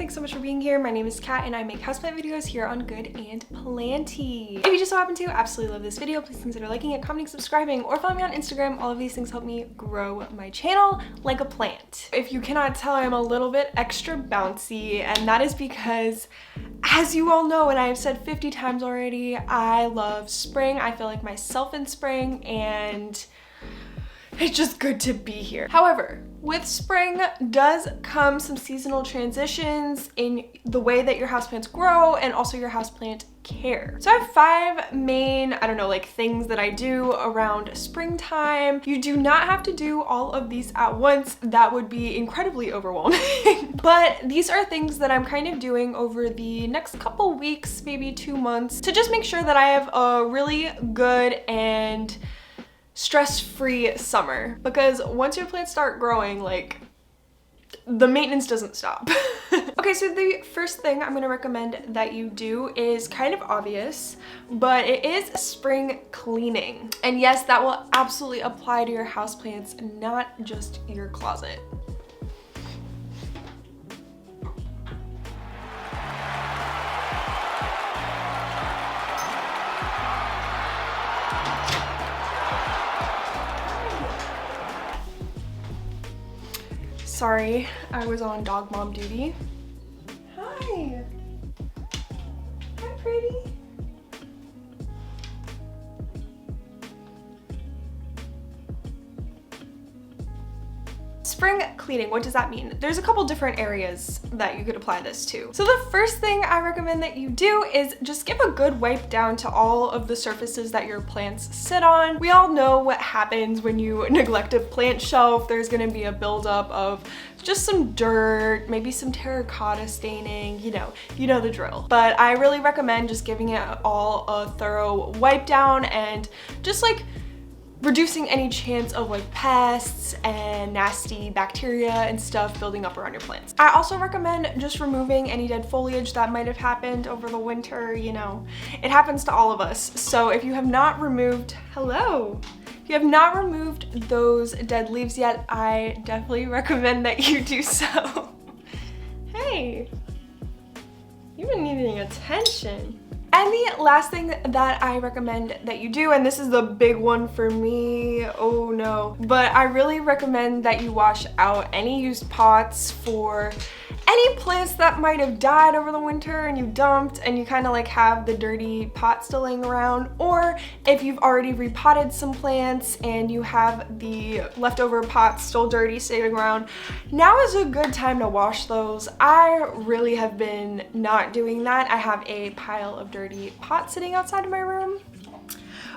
thanks so much for being here. My name is Kat and I make houseplant videos here on Good and Planty. If you just so happen to absolutely love this video, please consider liking it, commenting, subscribing, or follow me on Instagram. All of these things help me grow my channel like a plant. If you cannot tell, I'm a little bit extra bouncy, and that is because, as you all know, and I have said 50 times already, I love spring. I feel like myself in spring, and it's just good to be here. However, with spring does come some seasonal transitions in the way that your houseplants grow and also your houseplant care. So I have 5 main, things that I do around springtime. You do not have to do all of these at once. That would be incredibly overwhelming. But these are things that I'm kind of doing over the next couple weeks, maybe 2 months, to just make sure that I have a really good and stress-free summer, because once your plants start growing, the maintenance doesn't stop. Okay, so the first thing I'm gonna recommend that you do is kind of obvious, but it is spring cleaning. And yes, that will absolutely apply to your houseplants, not just your closet. Sorry, I was on dog mom duty. Hi. Hi, pretty. Spring cleaning, what does that mean? There's a couple different areas that you could apply this to. So the first thing I recommend that you do is just give a good wipe down to all of the surfaces that your plants sit on. We all know what happens when you neglect a plant shelf. There's gonna be a buildup of just some dirt, maybe some terracotta staining, you know the drill. But I really recommend just giving it all a thorough wipe down and just reducing any chance of pests and nasty bacteria and stuff building up around your plants. I also recommend just removing any dead foliage that might have happened over the winter. It happens to all of us. So if you have not removed, if you have not removed those dead leaves yet, I definitely recommend that you do so. Hey, you've been needing attention. And the last thing that I recommend that you do, and this is the big one for me, oh no, but I really recommend that you wash out any used pots for any plants that might have died over the winter and you dumped and you kind of have the dirty pot still laying around, or if you've already repotted some plants and you have the leftover pots still dirty sitting around, now is a good time to wash those. I really have been not doing that. I have a pile of dirty pots sitting outside of my room.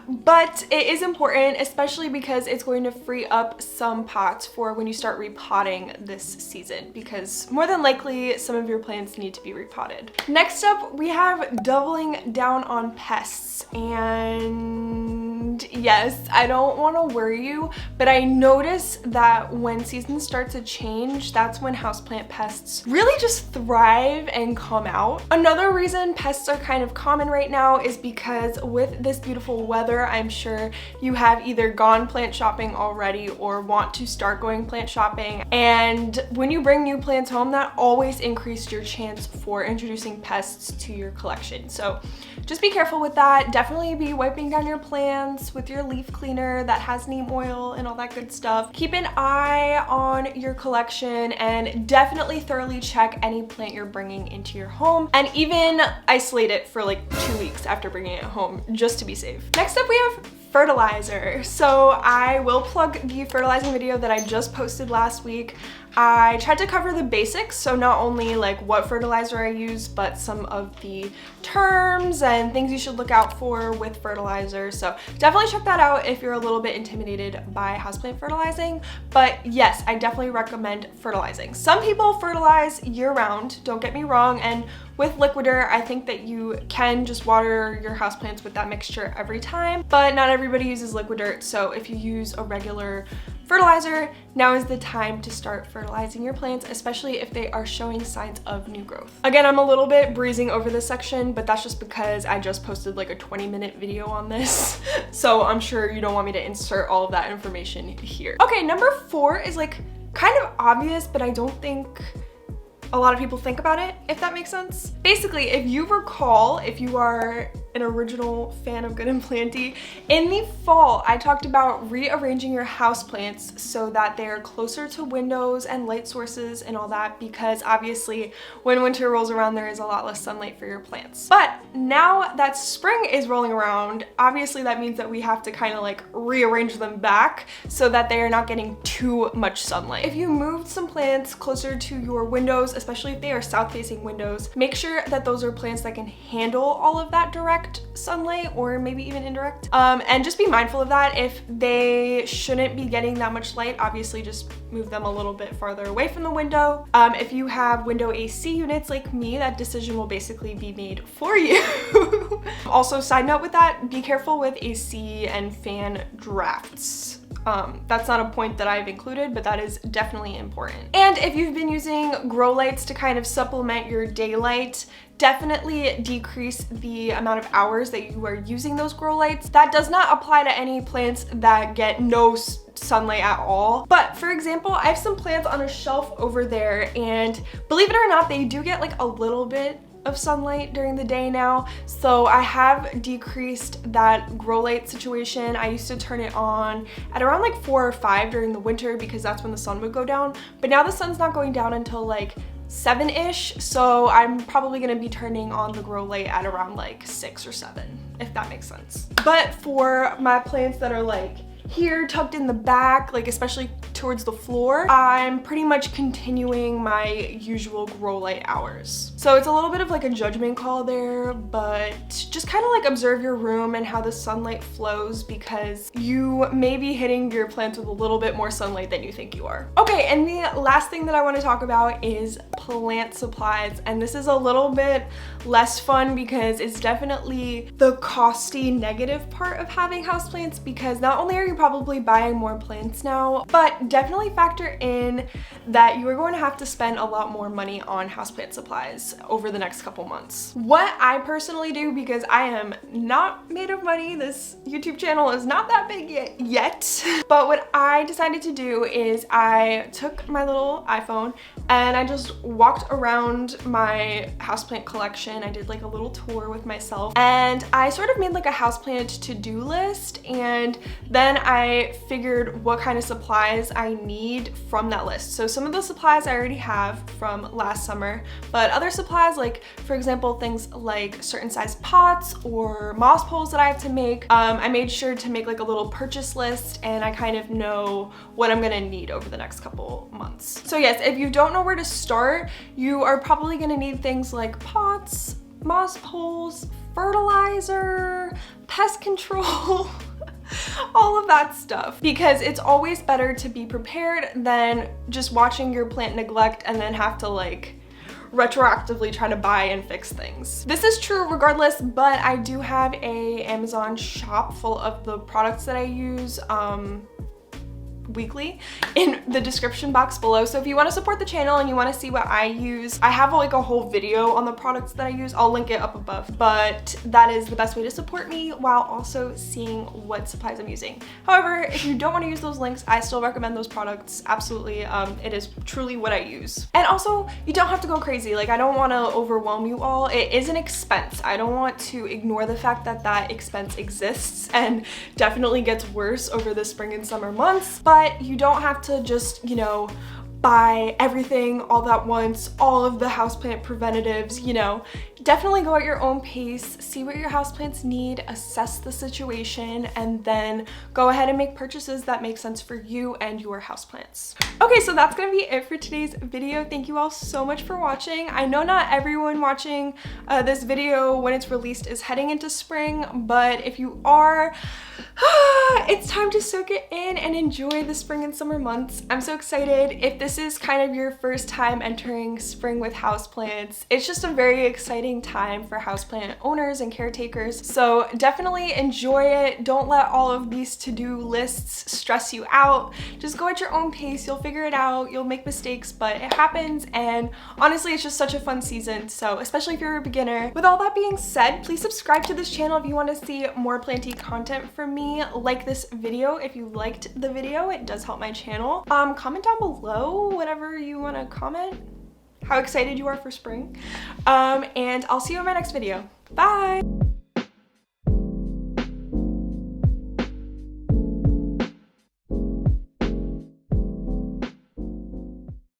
But it is important, especially because it's going to free up some pots for when you start repotting this season, because more than likely some of your plants need to be repotted. Next up, we have doubling down on pests. And yes, I don't want to worry you, but I notice that when seasons start to change, that's when houseplant pests really just thrive and come out. Another reason pests are kind of common right now is because with this beautiful weather, I'm sure you have either gone plant shopping already or want to start going plant shopping. And when you bring new plants home, that always increases your chance for introducing pests to your collection. So just be careful with that. Definitely be wiping down your plants with your leaf cleaner that has neem oil and all that good stuff. Keep an eye on your collection and definitely thoroughly check any plant you're bringing into your home, and even isolate it for 2 weeks after bringing it home just to be safe. Next up, we have fertilizer. So I will plug the fertilizing video that I just posted last week. I tried to cover the basics, so not only what fertilizer I use, but some of the terms and things you should look out for with fertilizer. So definitely check that out if you're a little bit intimidated by houseplant fertilizing. But yes, I definitely recommend fertilizing. Some people fertilize year-round, don't get me wrong, and with Liquider, I think that you can just water your houseplants with that mixture every time, but not everybody uses Liquidirt, so if you use a regular fertilizer, now is the time to start fertilizing your plants, especially if they are showing signs of new growth. Again, I'm a little bit breezing over this section, but that's just because I just posted a 20-minute video on this. So I'm sure you don't want me to insert all of that information here. Okay, number 4 is kind of obvious, but I don't think a lot of people think about it, if that makes sense. Basically, if you recall, if you are an original fan of Good and Planty, in the fall, I talked about rearranging your houseplants so that they're closer to windows and light sources and all that, because obviously when winter rolls around, there is a lot less sunlight for your plants. But now that spring is rolling around, obviously that means that we have to kind of like rearrange them back so that they are not getting too much sunlight. If you moved some plants closer to your windows, especially if they are south-facing windows, make sure that those are plants that can handle all of that direct sunlight, or maybe even indirect. And just be mindful of that. If they shouldn't be getting that much light, obviously just move them a little bit farther away from the window. If you have window AC units like me, that decision will basically be made for you. Also, side note with that, be careful with AC and fan drafts. That's not a point that I've included, but that is definitely important. And if you've been using grow lights to kind of supplement your daylight, definitely decrease the amount of hours that you are using those grow lights. That does not apply to any plants that get no sunlight at all. But for example, I have some plants on a shelf over there, and believe it or not, they do get like a little bit of sunlight during the day now. So I have decreased that grow light situation. I used to turn it on at around like 4 or 5 during the winter because that's when the sun would go down. But now the sun's not going down until like 7-ish. So I'm probably gonna be turning on the grow light at around like 6 or 7, if that makes sense. But for my plants that are like here tucked in the back, like especially towards the floor, I'm pretty much continuing my usual grow light hours. So it's a little bit of like a judgment call there, but just kind of like observe your room and how the sunlight flows, because you may be hitting your plants with a little bit more sunlight than you think you are. Okay, and the last thing that I want to talk about is plant supplies. And this is a little bit less fun because it's definitely the costly negative part of having houseplants, because not only are you probably buying more plants now, but definitely factor in that you are going to have to spend a lot more money on houseplant supplies over the next couple months. What I personally do, because I am not made of money, this YouTube channel is not that big yet, but what I decided to do is I took my little iPhone and I just walked around my houseplant collection. I did like a little tour with myself, and I sort of made like a houseplant to-do list, and then I figured what kind of supplies I need from that list. So some of the supplies I already have from last summer, but other supplies, like for example things like certain size pots or moss poles that I have to make, I made sure to make like a little purchase list, and I kind of know what I'm gonna need over the next couple months. So yes, if you don't know where to start, you are probably gonna need things like pots, moss poles, fertilizer, pest control, all of that stuff, because it's always better to be prepared than just watching your plant neglect and then have to like retroactively try to buy and fix things. This is true regardless, but I do have a Amazon shop full of the products that I use weekly in the description box below. So if you want to support the channel and you want to see what I use, I have like a whole video on the products that I use. I'll link it up above, but that is the best way to support me while also seeing what supplies I'm using. However, if you don't want to use those links, I still recommend those products. Absolutely. It is truly what I use. And also, you don't have to go crazy. Like, I don't want to overwhelm you all. It is an expense. I don't want to ignore the fact that that expense exists and definitely gets worse over the spring and summer months. But you don't have to just, you know, buy everything all at once, all of the houseplant preventatives, you know. Definitely go at your own pace, see what your houseplants need, assess the situation, and then go ahead and make purchases that make sense for you and your houseplants. Okay, so that's gonna be it for today's video. Thank you all so much for watching. I know not everyone watching this video when it's released is heading into spring, but if you are, it's time to soak it in and enjoy the spring and summer months. I'm so excited. If this is kind of your first time entering spring with houseplants, it's just a very exciting time for houseplant owners and caretakers. So definitely enjoy it. Don't let all of these to-do lists stress you out. Just go at your own pace. You'll figure it out. You'll make mistakes, but it happens. And honestly, it's just such a fun season. So especially if you're a beginner. With all that being said, please subscribe to this channel if you want to see more planty content from me. Like this video if you liked the video. It does help my channel. Comment down below whatever you want to comment. how excited you are for spring. And I'll see you in my next video. Bye!